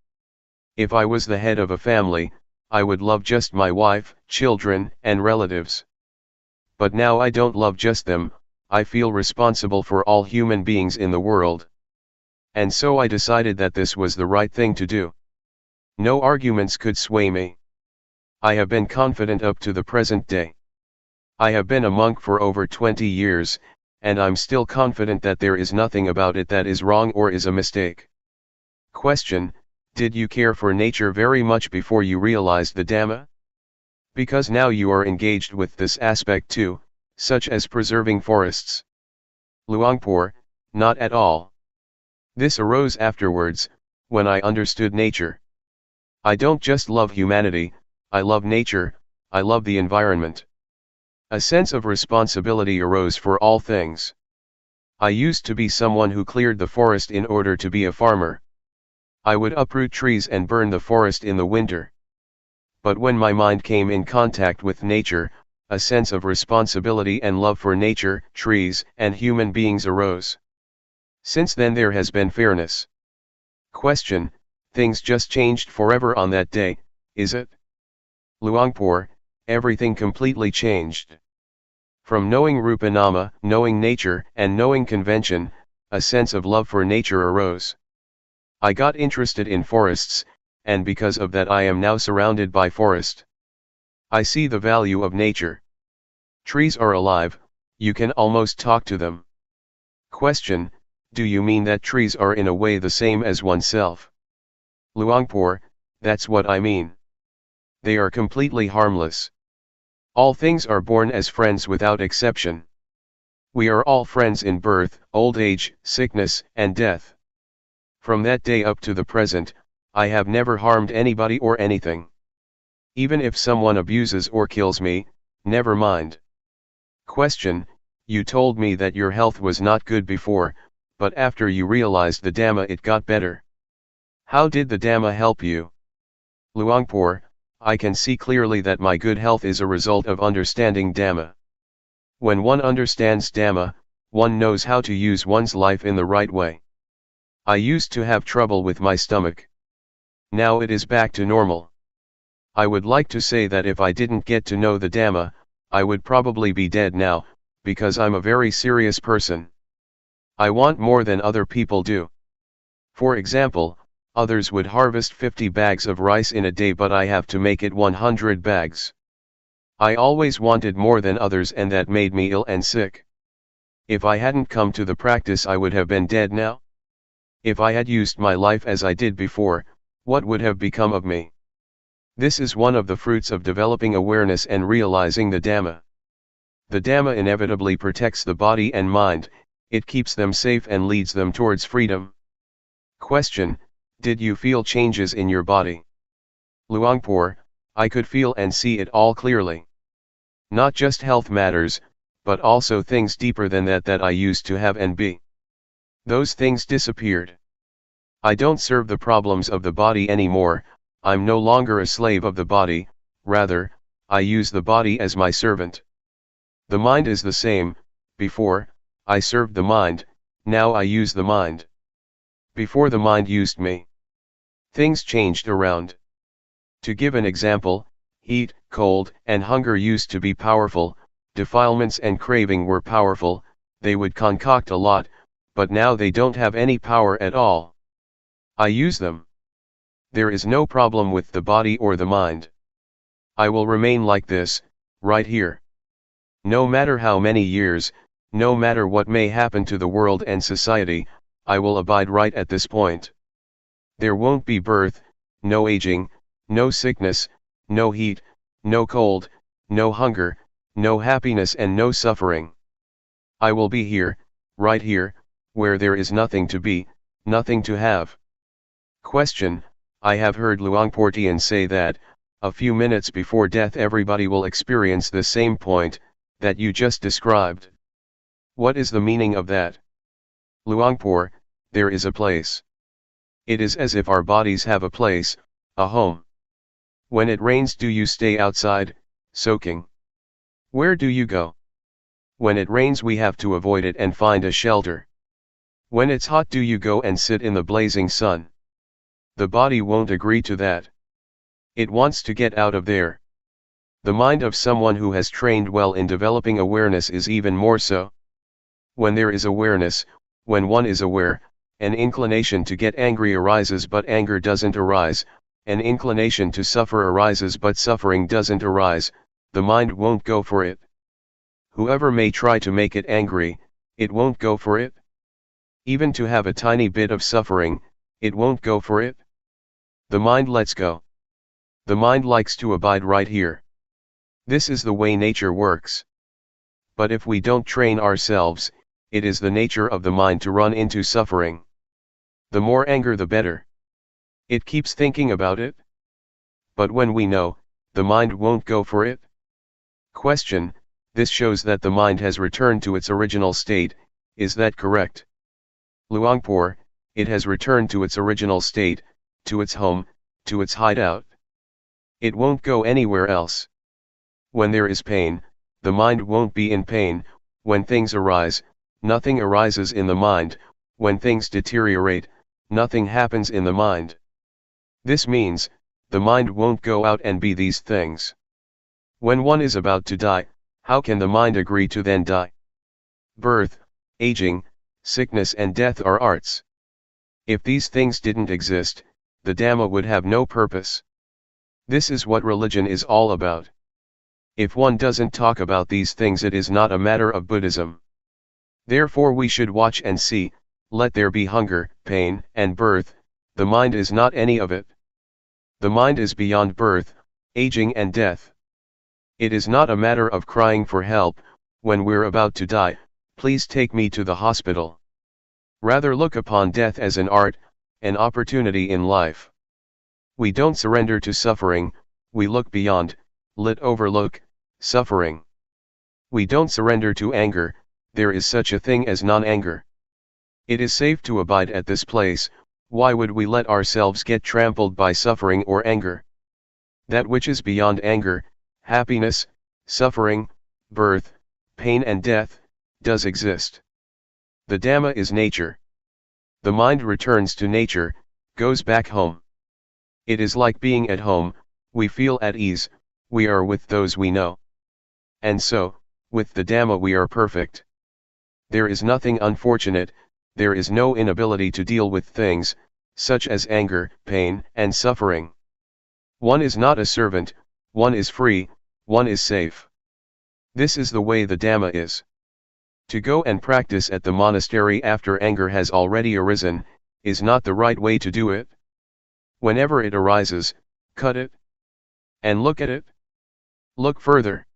If I was the head of a family, I would love just my wife, children, and relatives. But now I don't love just them. I feel responsible for all human beings in the world. And so I decided that this was the right thing to do. No arguments could sway me. I have been confident up to the present day. I have been a monk for over 20 years, and I'm still confident that there is nothing about it that is wrong or is a mistake. Question: did you care for nature very much before you realized the Dhamma? Because now you are engaged with this aspect too, such as preserving forests. Luangpor: not at all. This arose afterwards, when I understood nature. I don't just love humanity, I love nature, I love the environment. A sense of responsibility arose for all things. I used to be someone who cleared the forest in order to be a farmer. I would uproot trees and burn the forest in the winter. But when my mind came in contact with nature, a sense of responsibility and love for nature, trees, and human beings arose. Since then there has been fairness. Question: things just changed forever on that day, is it? Luangpor: everything completely changed. From knowing Rupanama, knowing nature, and knowing convention, a sense of love for nature arose. I got interested in forests, and because of that I am now surrounded by forest. I see the value of nature. Trees are alive, you can almost talk to them. Question: do you mean that trees are in a way the same as oneself? Luangpor: that's what I mean. They are completely harmless. All things are born as friends without exception. We are all friends in birth, old age, sickness, and death. From that day up to the present, I have never harmed anybody or anything. Even if someone abuses or kills me, never mind. Question: you told me that your health was not good before, but after you realized the Dhamma it got better. How did the Dhamma help you? Luangpor: I can see clearly that my good health is a result of understanding Dhamma. When one understands Dhamma, one knows how to use one's life in the right way. I used to have trouble with my stomach. Now it is back to normal. I would like to say that if I didn't get to know the Dhamma, I would probably be dead now, because I'm a very serious person. I want more than other people do. For example, others would harvest 50 bags of rice in a day, but I have to make it 100 bags. I always wanted more than others, and that made me ill and sick. If I hadn't come to the practice, I would have been dead now. If I had used my life as I did before, what would have become of me? This is one of the fruits of developing awareness and realizing the Dhamma. The Dhamma inevitably protects the body and mind, it keeps them safe and leads them towards freedom. Question: did you feel changes in your body? Luangpor: I could feel and see it all clearly. Not just health matters, but also things deeper than that I used to have and be. Those things disappeared. I don't serve the problems of the body anymore, I'm no longer a slave of the body, rather, I use the body as my servant. The mind is the same. Before, I served the mind, now I use the mind. Before the mind used me. Things changed around. To give an example, heat, cold, and hunger used to be powerful, defilements and craving were powerful, they would concoct a lot, but now they don't have any power at all. I use them. There is no problem with the body or the mind. I will remain like this, right here. No matter how many years, no matter what may happen to the world and society, I will abide right at this point. There won't be birth, no aging, no sickness, no heat, no cold, no hunger, no happiness and no suffering. I will be here, right here, where there is nothing to be, nothing to have. Question: I have heard Luangpor Teean say that, a few minutes before death everybody will experience the same point, that you just described. What is the meaning of that? Luangpor: there is a place. It is as if our bodies have a place, a home. When it rains, do you stay outside, soaking? Where do you go? When it rains we have to avoid it and find a shelter. When it's hot, do you go and sit in the blazing sun? The body won't agree to that. It wants to get out of there. The mind of someone who has trained well in developing awareness is even more so. When there is awareness, when one is aware, an inclination to get angry arises but anger doesn't arise, an inclination to suffer arises but suffering doesn't arise, the mind won't go for it. Whoever may try to make it angry, it won't go for it. Even to have a tiny bit of suffering, it won't go for it. The mind lets go. The mind likes to abide right here. This is the way nature works. But if we don't train ourselves, it is the nature of the mind to run into suffering. The more anger the better. It keeps thinking about it. But when we know, the mind won't go for it. Question: this shows that the mind has returned to its original state, is that correct? Luangpor: it has returned to its original state, to its home, to its hideout. It won't go anywhere else. When there is pain, the mind won't be in pain. When things arise, nothing arises in the mind. When things deteriorate, nothing happens in the mind. This means, the mind won't go out and be these things. When one is about to die, how can the mind agree to then die? Birth, aging, sickness and death are arts. If these things didn't exist, the Dhamma would have no purpose. This is what religion is all about. If one doesn't talk about these things, it is not a matter of Buddhism. Therefore we should watch and see, let there be hunger, pain, and birth, the mind is not any of it. The mind is beyond birth, aging and death. It is not a matter of crying for help, when we're about to die, please take me to the hospital. Rather look upon death as an art, an opportunity in life. We don't surrender to suffering, we look beyond, overlook, suffering. We don't surrender to anger, there is such a thing as non-anger. It is safe to abide at this place, why would we let ourselves get trampled by suffering or anger? That which is beyond anger, happiness, suffering, birth, pain and death, does exist. The Dhamma is nature. The mind returns to nature, goes back home. It is like being at home, we feel at ease, we are with those we know. And so, with the Dhamma we are perfect. There is nothing unfortunate, there is no inability to deal with things, such as anger, pain, and suffering. One is not a servant, one is free, one is safe. This is the way the Dhamma is. To go and practice at the monastery after anger has already arisen, is not the right way to do it. Whenever it arises, cut it. And look at it. Look further.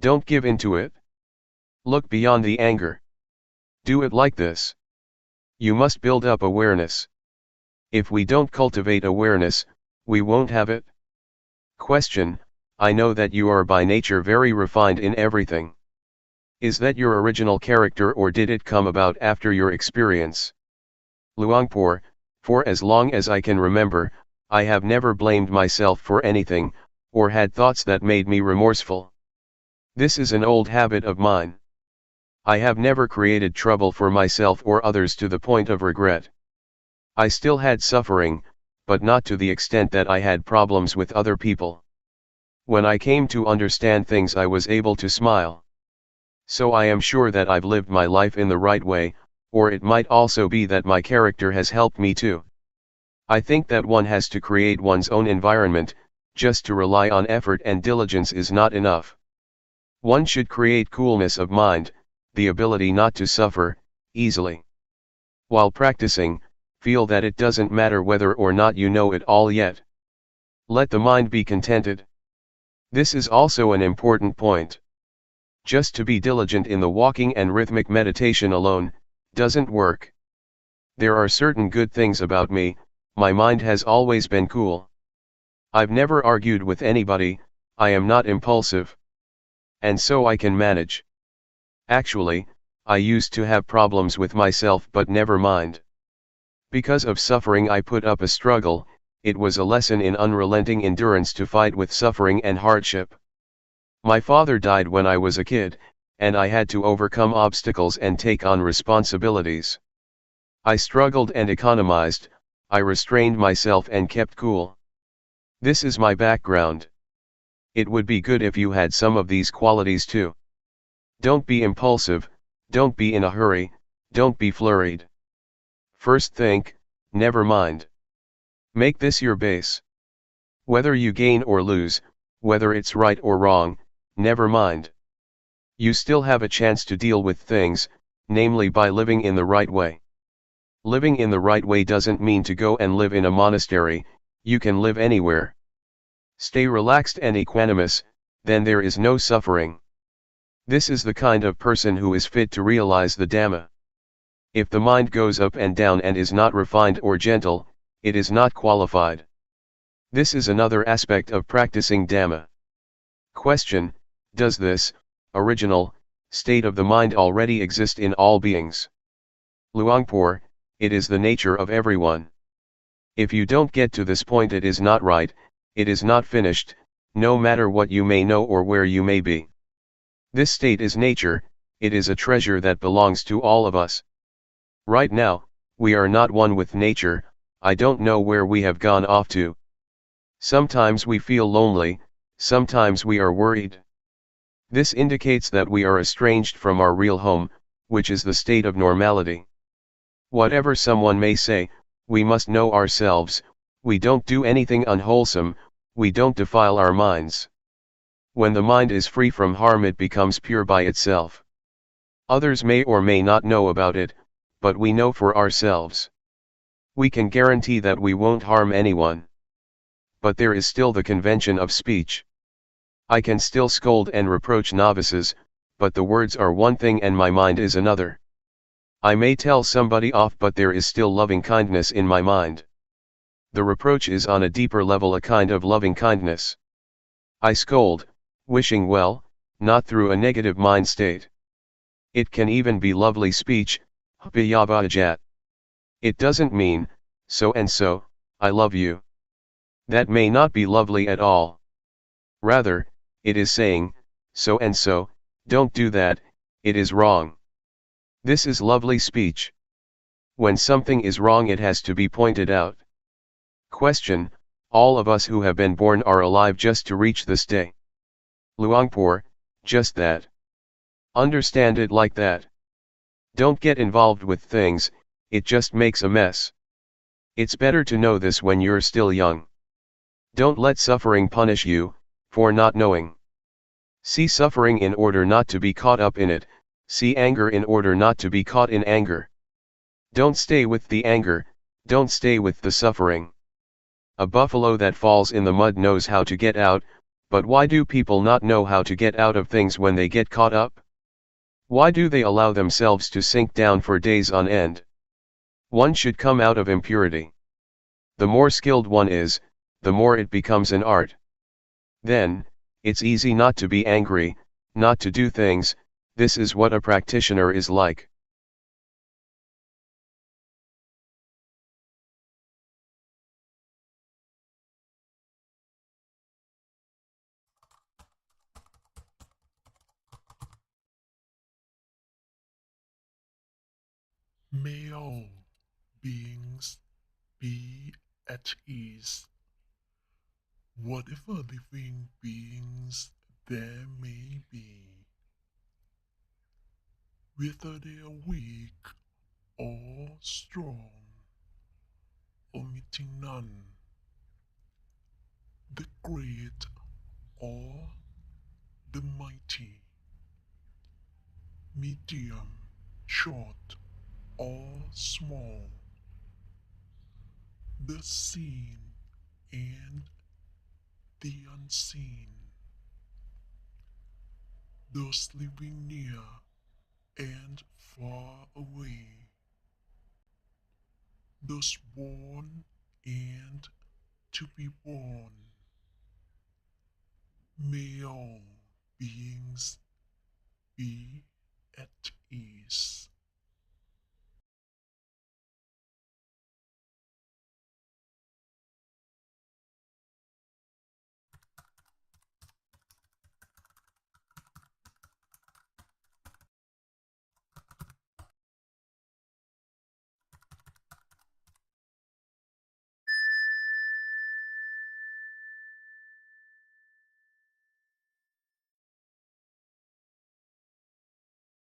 Don't give in to it. Look beyond the anger. Do it like this. You must build up awareness. If we don't cultivate awareness, we won't have it. Question: I know that you are by nature very refined in everything. Is that your original character or did it come about after your experience? Luangpor: for as long as I can remember, I have never blamed myself for anything, or had thoughts that made me remorseful. This is an old habit of mine. I have never created trouble for myself or others to the point of regret. I still had suffering, but not to the extent that I had problems with other people. When I came to understand things, I was able to smile. So I am sure that I've lived my life in the right way, or it might also be that my character has helped me too. I think that one has to create one's own environment, just to rely on effort and diligence is not enough. One should create coolness of mind, the ability not to suffer easily. While practicing, feel that it doesn't matter whether or not you know it all yet. Let the mind be contented. This is also an important point. Just to be diligent in the walking and rhythmic meditation alone, doesn't work. There are certain good things about me, my mind has always been cool. I've never argued with anybody, I am not impulsive. And so I can manage. Actually, I used to have problems with myself, but never mind. Because of suffering I put up a struggle, it was a lesson in unrelenting endurance to fight with suffering and hardship. My father died when I was a kid, and I had to overcome obstacles and take on responsibilities. I struggled and economized, I restrained myself and kept cool. This is my background. It would be good if you had some of these qualities too. Don't be impulsive, don't be in a hurry, don't be flurried. First think, never mind. Make this your base. Whether you gain or lose, whether it's right or wrong, never mind. You still have a chance to deal with things, namely by living in the right way. Living in the right way doesn't mean to go and live in a monastery, you can live anywhere. Stay relaxed and equanimous, then there is no suffering. This is the kind of person who is fit to realize the Dhamma. If the mind goes up and down and is not refined or gentle, it is not qualified. This is another aspect of practicing Dhamma. Question: does this original state of the mind already exist in all beings? Luangpor: it is the nature of everyone. If you don't get to this point, it is not right, it is not finished, no matter what you may know or where you may be. This state is nature, it is a treasure that belongs to all of us. Right now, we are not one with nature, I don't know where we have gone off to. Sometimes we feel lonely, sometimes we are worried. This indicates that we are estranged from our real home, which is the state of normality. Whatever someone may say, we must know ourselves, we don't do anything unwholesome, we don't defile our minds. When the mind is free from harm, it becomes pure by itself. Others may or may not know about it, but we know for ourselves. We can guarantee that we won't harm anyone. But there is still the convention of speech. I can still scold and reproach novices, but the words are one thing and my mind is another. I may tell somebody off, but there is still loving kindness in my mind. The reproach is on a deeper level, a kind of loving kindness. I scold, wishing well, not through a negative mind state. It can even be lovely speech, it doesn't mean, so and so, I love you. That may not be lovely at all. Rather, it is saying, so and so, don't do that, it is wrong. This is lovely speech. When something is wrong, it has to be pointed out. Question: All of us who have been born are alive just to reach this day. Luangpor, just that. Understand it like that. Don't get involved with things, it just makes a mess. It's better to know this when you're still young. Don't let suffering punish you, for not knowing. See suffering in order not to be caught up in it, see anger in order not to be caught in anger. Don't stay with the anger, don't stay with the suffering. A buffalo that falls in the mud knows how to get out, but why do people not know how to get out of things when they get caught up? Why do they allow themselves to sink down for days on end? One should come out of impurity. The more skilled one is, the more it becomes an art. Then, it's easy not to be angry, not to do things. This is what a practitioner is like. May all beings be at ease. Whatever living beings there may be, whether they are weak or strong, omitting none, the great or the mighty, medium, short or small, the seen and the unseen, those living near and far away, those born and to be born. May all beings be at ease.